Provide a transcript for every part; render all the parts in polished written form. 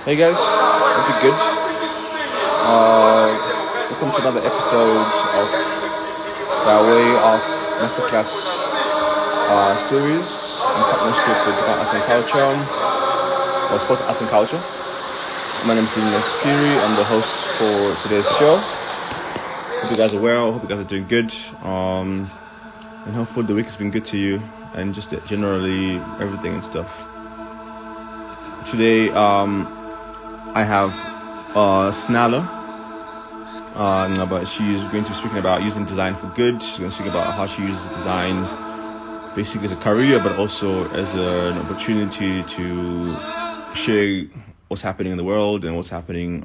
Hey guys, hope you're good. Welcome to another episode of by way of masterclass series in partnership with Department Arts and Culture or Sports Arts and Culture. My name is Dylan Spiri. I'm the host for today's show. Hope you guys are well. Hope you guys are doing good. And hopefully the week has been good to you and just generally everything and stuff. Today, I have Sinalo. But she's going to be speaking about using design for good. She's going to speak about how she uses design basically as a career, but also as an opportunity to share what's happening in the world and what's happening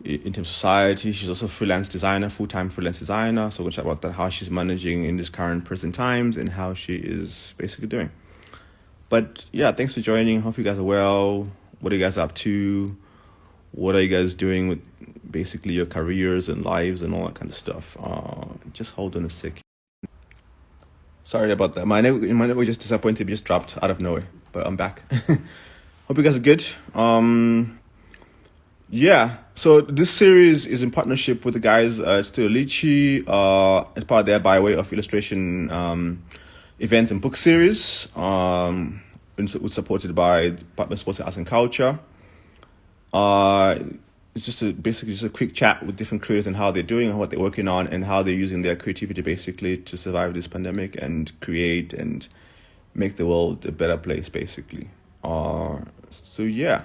in terms of society. She's also a freelance designer, full-time freelance designer. So we're going to talk about that, how she's managing in this current present times and how she is basically doing. But yeah, thanks for joining. Hope you guys are well. What are you guys up to? What are you guys doing with basically your careers and lives and all that kind of stuff? Just hold on a sec. Sorry about that. My network just disappointed. Just dropped out of nowhere, but I'm back. Hope you guys are good. Yeah. So this series is in partnership with the guys Studio Lychee, as part of their by way of illustration event and book series. It's supported by Department of Sports, Arts and Culture. It's just basically just a quick chat with different creators and how they're doing and what they're working on and how they're using their creativity basically to survive this pandemic and create and make the world a better place basically. So yeah,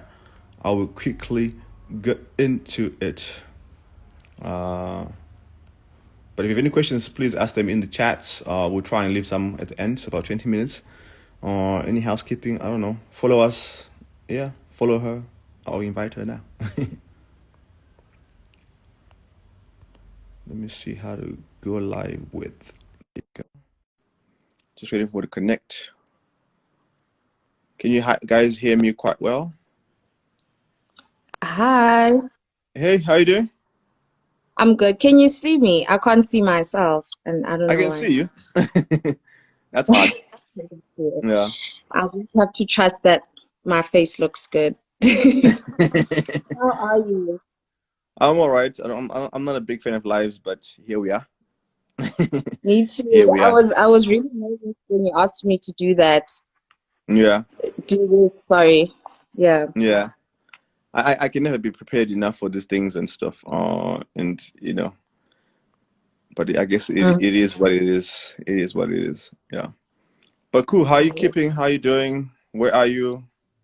I will quickly get into it. But if you have any questions, please ask them in the chats. We'll try and leave some at the end, so about 20 minutes. Any housekeeping, I don't know. Follow us. Yeah, follow her. I'll invite her now. Let me see how to go live with. There you go. Just waiting for it to connect. Can you guys hear me quite well? Hi, Hey, how you doing? I'm good. Can you see me? I can't see myself, and I don't I know can why. see you. That's odd. Yeah. Yeah. I just have to trust that my face looks good. How are you? I'm all right. I'm not a big fan of lives, but here we are. Me Here too. we I are. was I was really nervous when you asked me to do that. Yeah. Do this, sorry. Yeah. Yeah. I can never be prepared enough for these things and stuff. And but I guess it is what it is. It is what it is. Yeah. But cool. How are you Mhm. keeping? How are you doing? Where are you?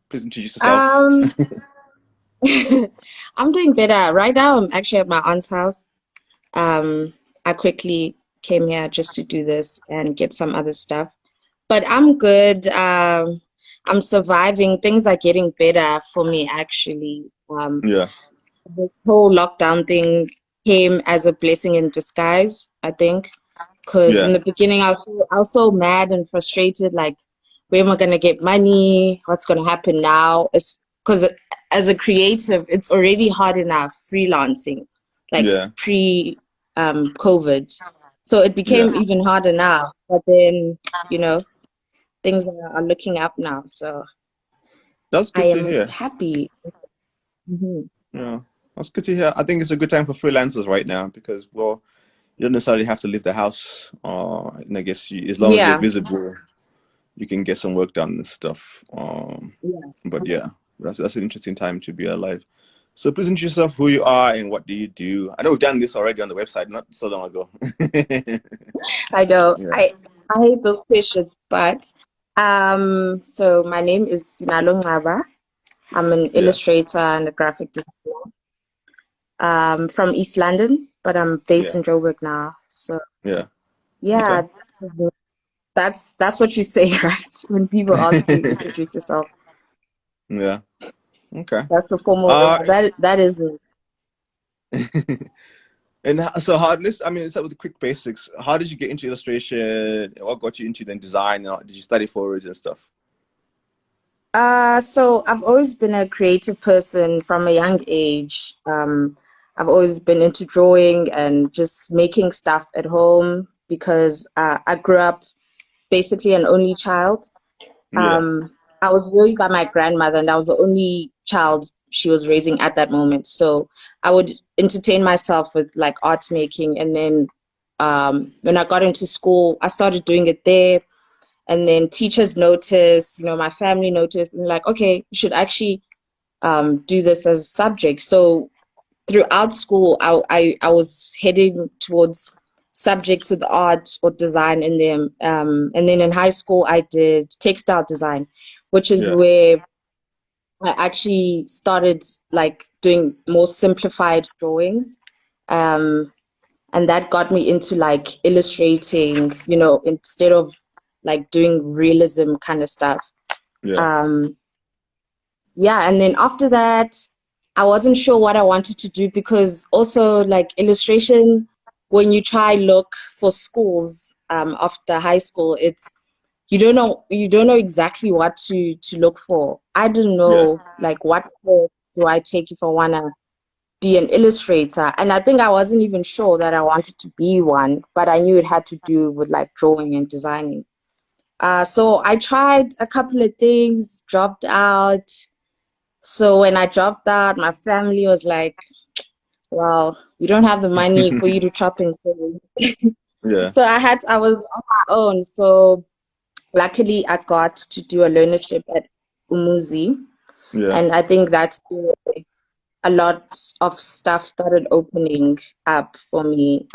Please introduce yourself. Um, I'm doing better. Right now, I'm actually at my aunt's house. Um, I quickly came here just to do this and get some other stuff. But I'm good. I'm surviving. Things are getting better for me, actually. Yeah. The whole lockdown thing came as a blessing in disguise, I think. Because in Yeah. the beginning, I was so mad and frustrated, like, where am I going to get money? What's going to happen now? It's because as a creative, it's already hard enough freelancing, like Yeah. pre COVID. So it Yeah. became even harder now. But then, you know, things are looking up now, so That's I good to am hear. happy. Hmm. Yeah. That's good to hear. I think it's a good time for freelancers right now because, well, you don't necessarily have to leave the house. And I guess as long as you're Yeah, visible, you can get some work done and stuff. yeah. But yeah, that's an interesting time to be alive. So please introduce yourself, who you are and what do you do. I know we've done this already on the website, not so long ago. I know. Yeah, I hate those questions, but so my name is Sinalo Ngcaba. I'm an yeah, illustrator and a graphic designer. From East London, but I'm based yeah, in Joburg now. So yeah. yeah, Okay. that's what you say, right? When people ask you introduce yourself, Yeah. Okay. that's the formal way. Uh, That is it. and so how let's I mean, let's start with the quick basics. How did you get into illustration? What got you into then design? Did you study for it and stuff? So I've always been a creative person from a young age. I've always been into drawing and just making stuff at home because I grew up basically an only child. Yeah. Um, I was raised by my grandmother, and I was the only child she was raising at that moment. So I would entertain myself with like art making, and then when I got into school, I started doing it there. And then teachers noticed, my family noticed, and like, okay, you should actually do this as a subject. So throughout school, I was heading towards subjects with art or design in them. And then in high school, I did textile design, which is Yeah, where I actually started like doing more simplified drawings. Um, and that got me into like illustrating, instead of like doing realism kind of stuff. yeah, Um, yeah, and then after that, I wasn't sure what I wanted to do because also like illustration, when you try look for schools after high school, it's you don't know exactly what to look for. I didn't yeah, know like what course do I take if I wanna be an illustrator, and I think I wasn't even sure that I wanted to be one, but I knew it had to do with like drawing and designing. So I tried a couple of things, dropped out. So when I dropped out, my family was like, well, we don't have the money for you to chop and change. yeah, So I was on my own. So luckily I got to do a learnership at Umuzi. yeah, And I think that's where a lot of stuff started opening up for me.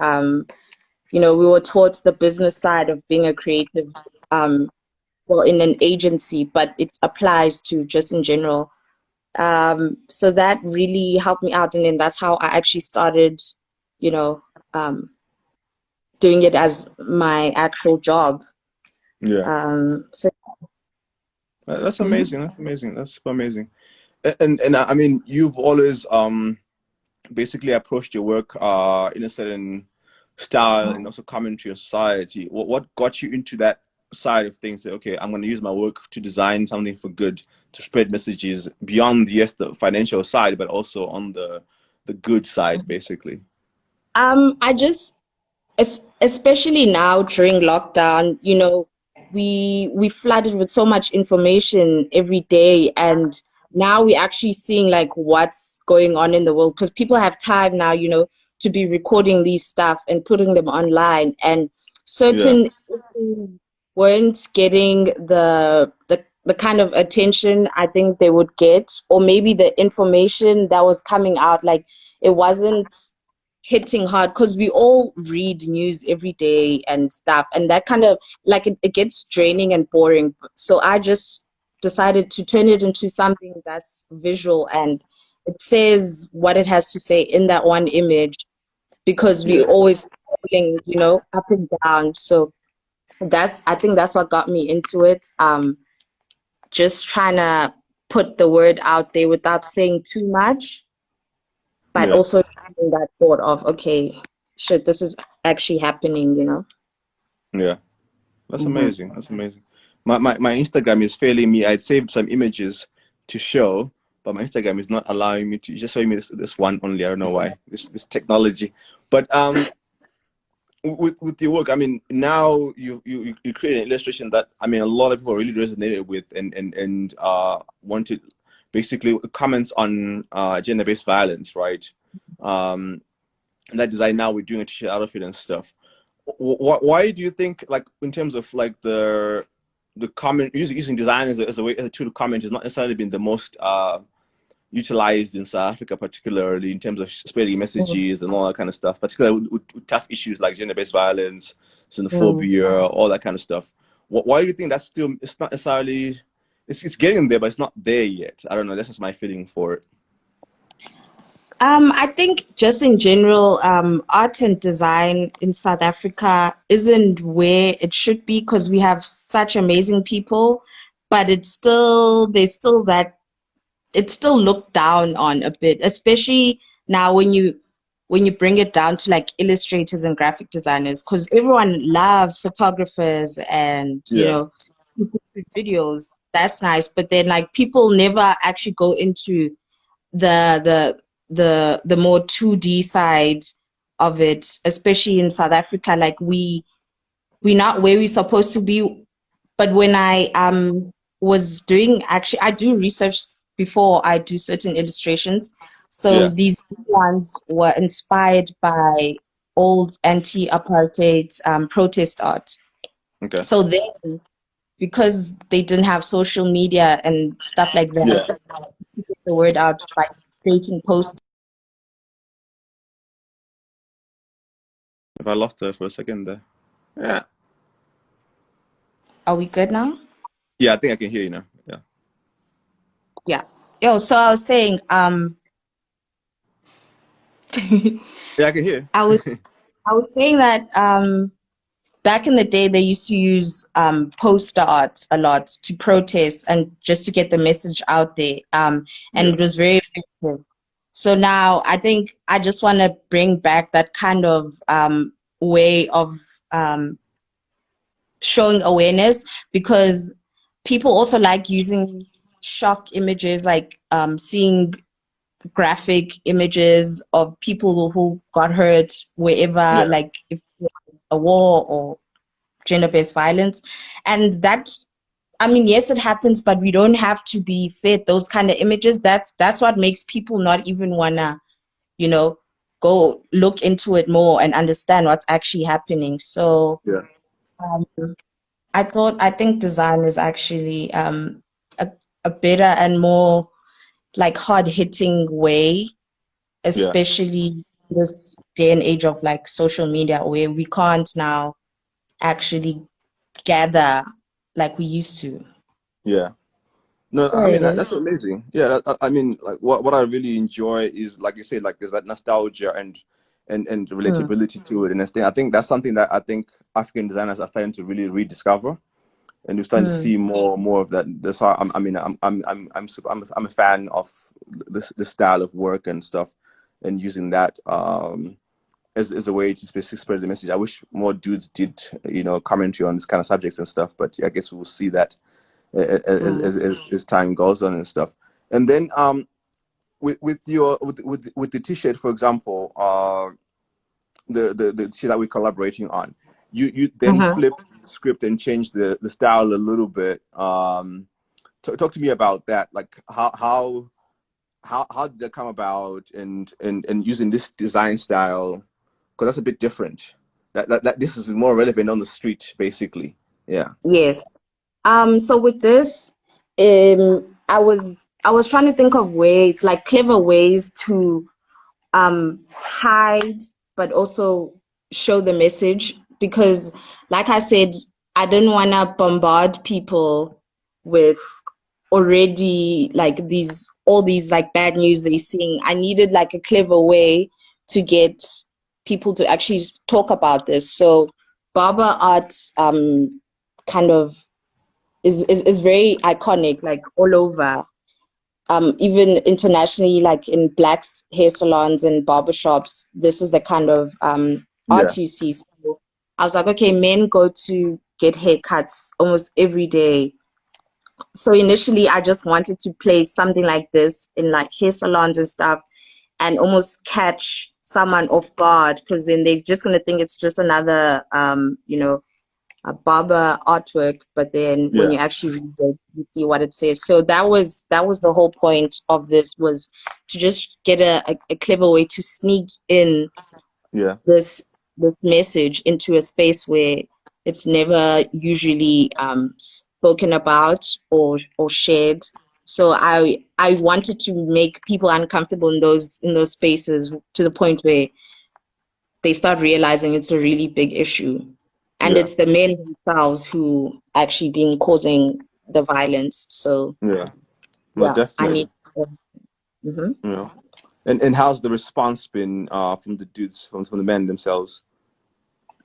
We were taught the business side of being a creative, um, well, in an agency, but it applies to just in general. So that really helped me out, and then that's how I actually started, you know, um, doing it as my actual job. yeah. So That's mhm. amazing. That's amazing. That's super amazing. And I mean, you've always basically approached your work in a certain style and also commentary on society. What got you into that side of things? That, okay, I'm going to use my work to design something for good, to spread messages beyond, yes, the financial side, but also on the good side, basically. I just especially now during lockdown, we flooded with so much information every day, and now we're actually seeing like what's going on in the world because people have time now, to be recording these stuff and putting them online, and Yeah, certain issues weren't getting the kind of attention I think they would get, or maybe the information that was coming out, like it wasn't hitting hard because we all read news every day and stuff, and that kind of like it gets draining and boring. So I just decided to turn it into something that's visual and it says what it has to say in that one image, because we yeah, always scrolling, up and down. So I think that's what got me into it. Just trying to put the word out there without saying too much, but yeah, also having that thought of, okay, shit, this is actually happening. yeah. That's Hmm. amazing. That's amazing. My Instagram is failing me. I'd saved some images to show, but my Instagram is not allowing me to. It's just showing me this one only. I don't know why. This technology. But with your work, I mean, now you create an illustration that I mean a lot of people really resonated with and wanted basically comments on gender-based violence, right? Um, and that design now we're doing a t-shirt out of it and stuff. Why do you think, like, in terms of like the comment using design as a way as a tool to comment has not necessarily been the most utilized in South Africa, particularly in terms of spreading messages and all that kind of stuff, particularly with tough issues like gender-based violence, Mm. xenophobia, all that kind of stuff. Why do you think that's still, it's not necessarily, it's getting there, but it's not there yet? I don't know. That's just my feeling for it. I think just in general, art and design in South Africa isn't where it should be because we have such amazing people, but there's still that it's still looked down on a bit, especially now when you bring it down to like illustrators and graphic designers, because everyone loves photographers and Yeah, people with videos. That's nice, but then like people never actually go into the the the more 2D side of it, especially in South Africa. Like we're not where we're supposed to be. But when I was doing, actually, I do research before I do certain illustrations. So Yeah. these ones were inspired by old anti-apartheid protest art. Okay. So then, because they didn't have social media and stuff like that, Yeah. to get the word out by creating posts. If I lost her for a second there. Yeah. Are we good now? Yeah, I think I can hear you now. Yeah. Yeah. Yo, so I was saying, Yeah, I can hear. I was I was saying that back in the day they used to use poster art a lot to protest and just to get the message out there. And Yeah. it was very effective. So now I think I just want to bring back that kind of way of um, showing awareness, because people also like using shock images, like seeing graphic images of people who got hurt wherever, Yeah. like if there's a war or gender-based violence. And that's, I mean, yes, it happens, but we don't have to be fed those kind of images. That's what makes people not even wanna, you know, go look into it more and understand what's actually happening. So Yeah. um, I think design is actually a, a better and more like hard-hitting way, Yeah. especially this day and age of like social media, where we can't now actually gather like we used to. Yeah. No, I There mean it that's is. amazing. Yeah, I mean, like what I really enjoy is, like you said, like there's that nostalgia and Mm, relatability to it, and I think that's something that I think African designers are starting to really rediscover, and you're starting to mm, see more of that. That's why I mean I'm a fan of this style of work and stuff, and using that as a way to basically spread the message. I wish more dudes did commentary on this kind of subjects and stuff, but I guess we'll see that mm. as time goes on and stuff. And then with the T-shirt, for example, the T-shirt that we're collaborating on, you then Uh-huh. flip the script and change the style a little bit. Talk to me about that. Like how did that come about, and using this design style, because that's a bit different. That this is more relevant on the street, basically. Yeah. Yes. So with this, I was trying to think of ways, like clever ways to hide but also show the message, because like I said, I didn't want to bombard people with already like these all these like bad news they're seeing. I needed like a clever way to get people to actually talk about this. So barber art kind of is very iconic, like all over, even internationally, like in blacks hair salons and barbershops. This is the kind of Yeah. art you see. So I was like, okay, men go to get haircuts almost every day. So initially, I just wanted to place something like this in like hair salons and stuff, and almost catch someone off guard, because then they're just gonna think it's just another, a barber artwork. But then when Yeah. you actually read it, you see what it says. So that was the whole point of this, was to just get a clever way to sneak in Yeah. this message into a space where it's never usually spoken about or shared. So I wanted to make people uncomfortable in those spaces, to the point where they start realizing it's a really big issue. And Yeah. it's the men themselves who actually been causing the violence. So Yeah. No, yeah, I need. definitely. Mhm. You know. And how's the response been from the dudes, from the men themselves?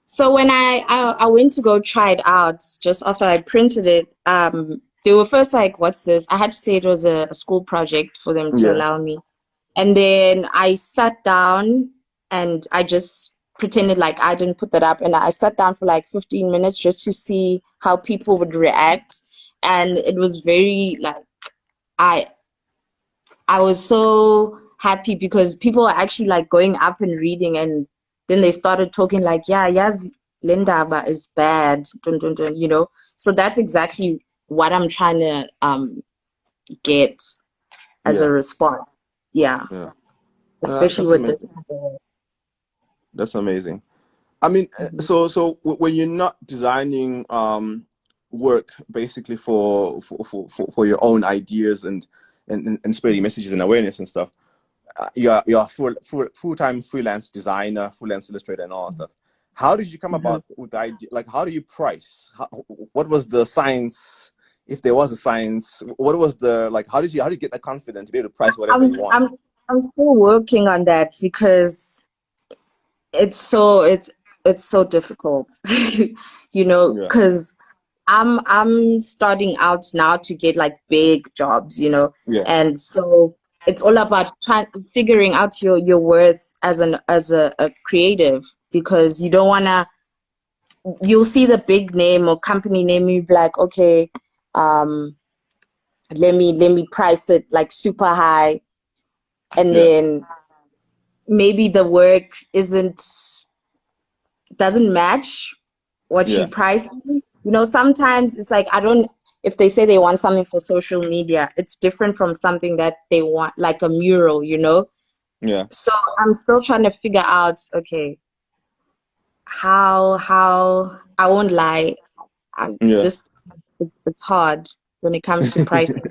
So when I went to go try it out just after I printed it, they were first like, "What's this?" I had to say it was a school project for them to Yeah. allow me. And then I sat down and I just pretended like I didn't put that up. And I sat down for like 15 minutes just to see how people would react. And it was very like, I I was so happy, because people are actually like going up and reading, and then they started talking like, yeah, yes, Linda, but it's bad. Dun, dun, dun, you know. So that's exactly what I'm trying to get as a Yeah. response. Yeah, Yeah. No, especially that's with the amazing. That's amazing. I mean, Mhm. when you're not designing work basically for your own ideas and spreading messages and awareness and stuff, you're a full-time freelance designer, freelance illustrator, and all that stuff. How did you come Mhm. about with the idea? Like, how do you price? What was the science? If there was a science, what was the like? How did you get that confidence to be able to price whatever I'm you s- want? I'm I'm still working on that because it's so it's so difficult, Yeah, because I'm starting out now to get like big jobs, yeah, and so it's all about trying figuring out your worth as a creative, because you don't wanna you'll see the big name or company name, you be like, okay, um, let me price it like super high, and yeah, then maybe the work doesn't match what you yeah, price. Sometimes it's like, I don't, if they say they want something for social media, it's different from something that they want, like a mural. yeah, So I'm still trying to figure out, okay, how I won't lie, yeah, this it's hard when it comes to pricing.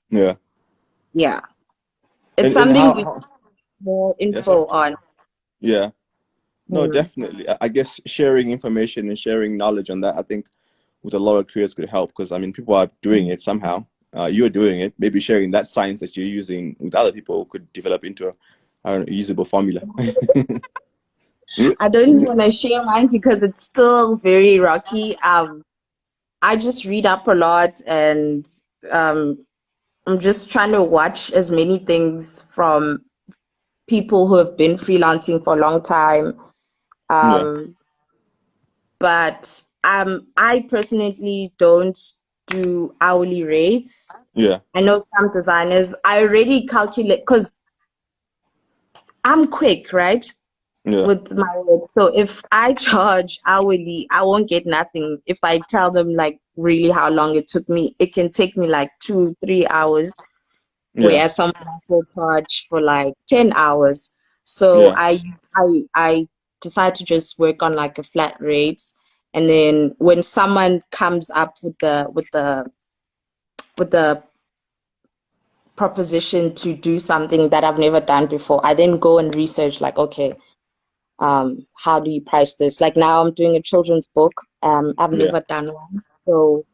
yeah. Yeah, it's And something we how? need more Yeah, sorry. info on. Yeah. No, Hmm. definitely. I guess sharing information and sharing knowledge on that, I think, with a lot of creators could help because I mean, people are doing it somehow. You're doing it. Maybe sharing that science that you're using with other people could develop into I don't know, usable formula. I don't even want to share mine because it's still very rocky. I just read up a lot, and um, I'm just trying to watch as many things from people who have been freelancing for a long time. Yeah, Um, but I personally don't do hourly rates. yeah, I know some designers, I already calculate because I'm quick, right? yeah, With my work. So if I charge hourly, I won't get nothing. If I tell them like really how long it took me, it can take me like 2, 3 hours, yeah, whereas someone else will charge for like 10 hours. So yeah, I decide to just work on like a flat rate. And then when someone comes up with the proposition to do something that I've never done before, I then go and research like, okay, how do you price this? Like now I'm doing a children's book. I've yeah, never done one. So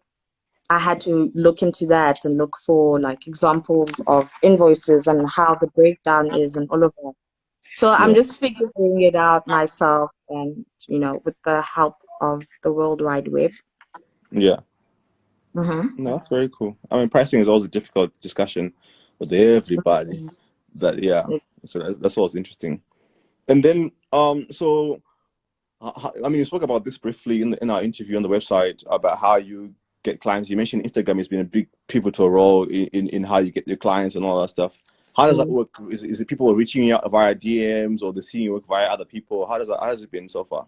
I had to look into that and look for like examples of invoices and how the breakdown is and all of that. So I'm yeah, just figuring it out myself, and with the help of the World Wide Web. yeah. Mm-hmm. No, that's very cool. I mean, pricing is always a difficult discussion with everybody. That yeah. So that's always interesting. And then so I mean, you spoke about this briefly in our interview on the website about how you get clients. You mentioned Instagram has been a big pivotal role in how you get your clients and all that stuff. How does that work? Is it people reaching out via DMs or they seeing you work via other people? How has it been so far?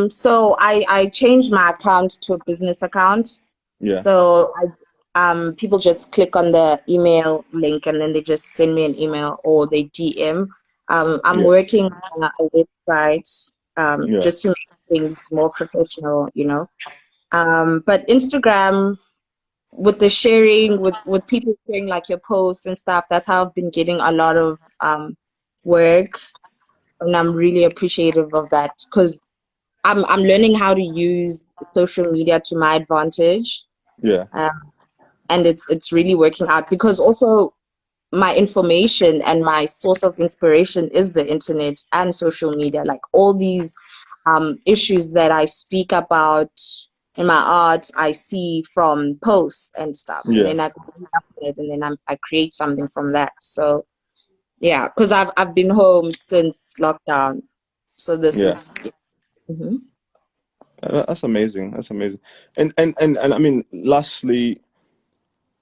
So I changed my account to a business account. Yeah, So people just click on the email link and then they just send me an email or they DM. I'm yeah, working on a website yeah, just to make things more professional. But Instagram, with the sharing, with people sharing like your posts and stuff, that's how I've been getting a lot of work, and I'm really appreciative of that because I'm learning how to use social media to my advantage, yeah, um, and it's really working out because also my information and my source of inspiration is the internet and social media. Like all these issues that I speak about in my art, I see from posts and stuff, and yeah, then I go read up on it, and then I create something from that. So yeah, because I've been home since lockdown, so this yeah. is. Mhm. That's amazing. That's amazing. And I mean, lastly,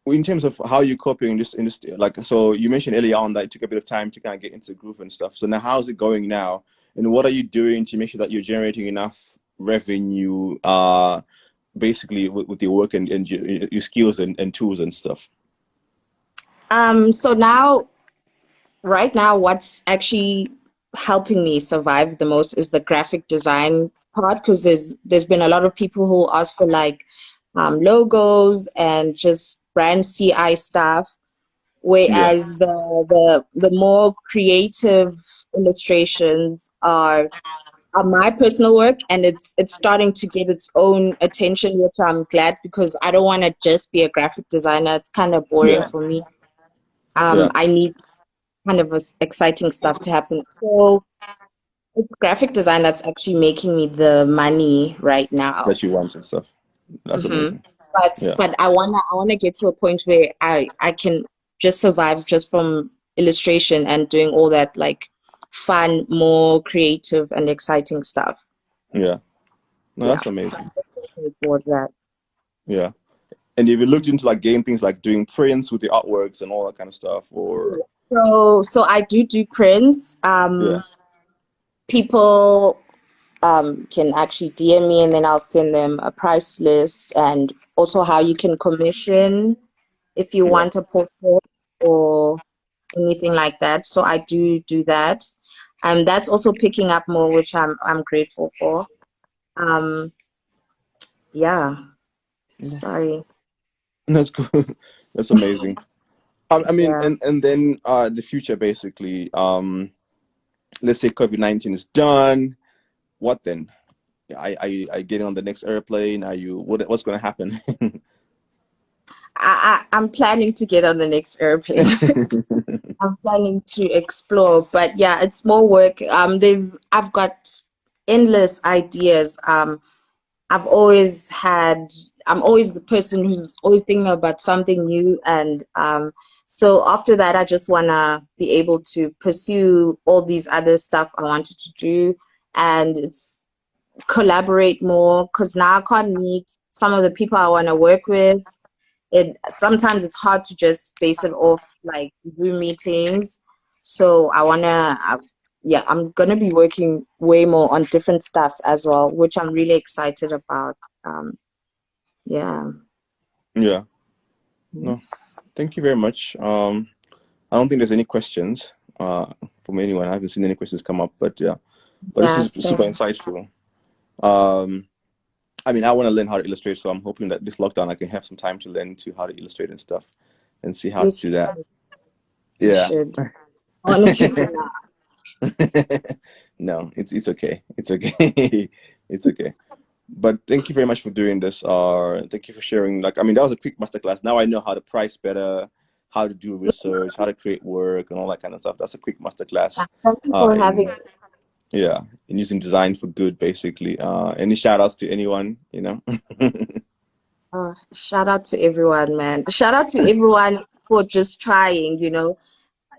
in terms of how you're coping in this like so you mentioned earlier on that it took a bit of time to kind of get into the groove and stuff. So now how's it going now? And what are you doing to make sure that you're generating enough revenue basically with your work and your skills and tools and stuff? So now, right now, what's actually helping me survive the most is the graphic design part, because there's been a lot of people who ask for like logos and just brand CI stuff, Yeah, whereas the more creative illustrations are my personal work, and it's starting to get its own attention, which I'm glad, because I don't want to just be a graphic designer. It's kind of boring yeah, for me. yeah. I need kind of exciting stuff to happen. So it's graphic design that's actually making me the money right now. That you want and stuff. That's hmm amazing. But Yeah, I wanna get to a point where I can just survive just from illustration and doing all that like fun, more creative and exciting stuff. yeah. No, Yeah. that's So I'm amazing. working towards that. Yeah. And if you looked into like game things like doing prints with the artworks and all that kind of stuff, or So I do prints. yeah, People can actually DM me, and then I'll send them a price list, and also how you can commission if you yeah, want a portrait or anything like that. So I do that. And that's also picking up more, which I'm grateful for. Um, yeah, yeah. sorry. That's cool. That's amazing. I mean, Yeah. and then the future basically. Let's say COVID-19 is done. What then? Are you getting on the next airplane? Are you what's going to happen? I'm planning to get on the next airplane. I'm planning to explore, but yeah, it's more work. I've got endless ideas. I've always had, I'm always the person who's always thinking about something new. And so after that, I just want to be able to pursue all these other stuff I wanted to do, and it's collaborate more, because now I can't meet some of the people I want to work with. It sometimes it's hard to just base it off like Zoom meetings. So yeah, I'm gonna be working way more on different stuff as well, which I'm really excited about. Yeah. Yeah. Mhm. No. Thank you very much. I don't think there's any questions from anyone. I haven't seen any questions come up, but yeah. But this Yeah, is super same. insightful. Um, I mean, I want to learn how to illustrate, so I'm hoping that this lockdown I can have some time to learn to how to illustrate and stuff, and see how to Yes, do that. you Yeah. should. Honestly, nah. No, it's okay. It's okay. It's okay. But thank you very much for doing this. Thank you for sharing. Like, I mean, that was a quick masterclass. Now I know how to price better, how to do research, how to create work, and all that kind of stuff. That's a quick Yeah, masterclass. thank you for having In yeah, in using design for good, basically. Any shout outs to anyone, you know? shout out to everyone, man. Shout out to everyone for just trying.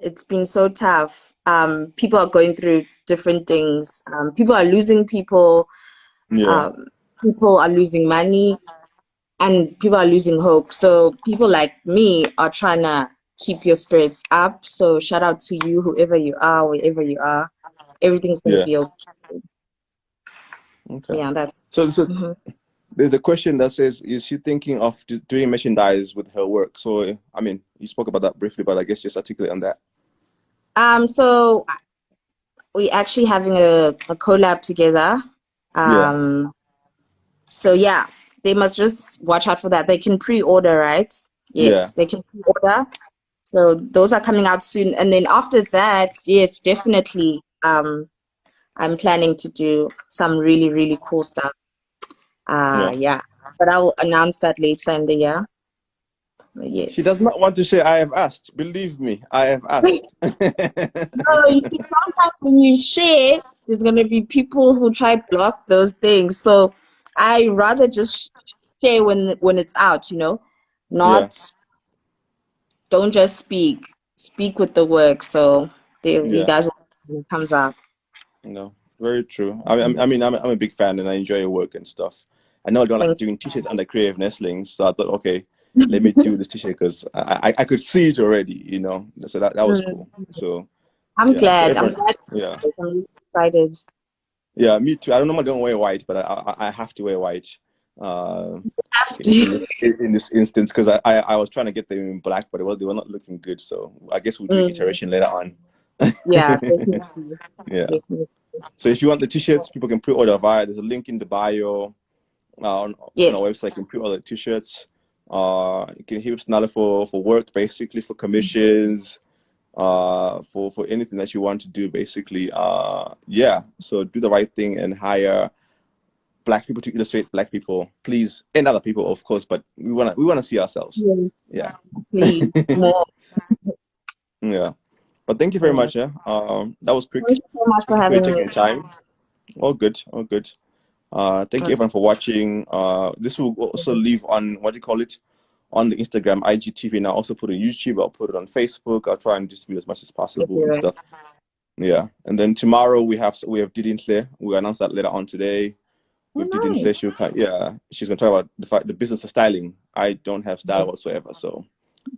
It's been so tough. People are going through different things. People are losing people. Yeah, Um, people are losing money, and people are losing hope. So people like me are trying to keep your spirits up. So shout out to you, whoever you are, wherever you are. Everything's gonna yeah. be okay. Okay. Yeah, that's. So Mhm. there's a question that says, is she thinking of doing merchandise with her work? So, I mean, you spoke about that briefly, but I guess just articulate on that. So we actually having a collab together. Yeah, Um, so yeah, they must just watch out for that. They can pre-order, right? yeah, Yes, they can pre-order. So those are coming out soon. And then after that, yes, definitely. I'm planning to do some really, really cool stuff. yeah. Yeah. But I'll announce that later in the year. She does Yes. not want to say, I have asked. Believe me, I have asked. No, you see, sometimes when you share, there's gonna be people who try to block those things. So I rather just share when it's out. Yeah, Not don't just speak. Speak with the work. So you yeah. guys will when it comes out. No, very true. I'm a big fan and I enjoy your work and stuff. I know I don't like Thank doing t-shirts under Creative Nestlings, so I thought, okay, let me do this t-shirt because I could see it already, you know. So that was you. cool. So I'm yeah, so glad. I'm everyone, glad. yeah, I'm really excited. yeah, me too. I don't normally don't wear white, but I have to wear white. Have in to. this instance, because I was trying to get them in black, but they were not looking good. So I guess we'll do Mm, iteration later on. yeah, definitely. Yeah. Definitely. So if you want the t-shirts, people can pre-order via. There's a link in the bio on Yes. our website. You can pre-order t-shirts. You can hit Sinalo for work, basically for commissions, for anything that you want to do, basically. Yeah. So do the right thing and hire black people to illustrate black people, please, and other people, of course. But we wanna see ourselves. Yes, Yeah. please. More. Yeah. But thank you very Yeah. much. Yeah. That was quick. Thank you so much for Thank you for having me. taking time. All good. All good. Thank you Okay. everyone for watching. This will also live on what do you call it? On the Instagram, IGTV, and I'll also put it on YouTube. I'll put it on Facebook. I'll try and distribute as much as possible and Everywhere. stuff. Yeah. And then tomorrow we have Didintle. We'll announce that later on today. Oh, With Didintle, nice. she's gonna talk about the business of styling. I don't have style whatsoever, so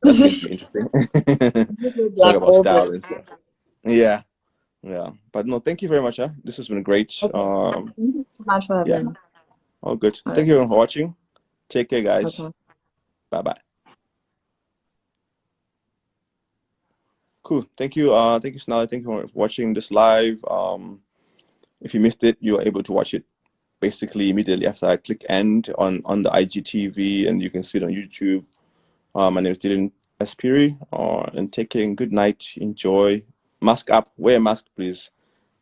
that's going to be interesting. Talk Like about all the style and stuff. Yeah. Yeah. But no, thank you very much. Huh? This has been great. okay. Thank you so much for Yeah. having me. All good. All Thank right. you everyone for watching. Take care, guys. Okay. Bye bye. Cool. Thank you. Thank you, Snally. Thank you for watching this live. If you missed it, you are able to watch it basically immediately after I click end on the IGTV, and you can see it on YouTube. My name is Dylan Espiri. And take care and good night. Enjoy. Mask up. Wear a mask, please.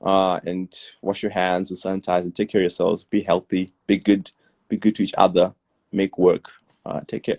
And wash your hands and sanitize and take care of yourselves. Be healthy. Be good. Be good to each other. Make work. Take care.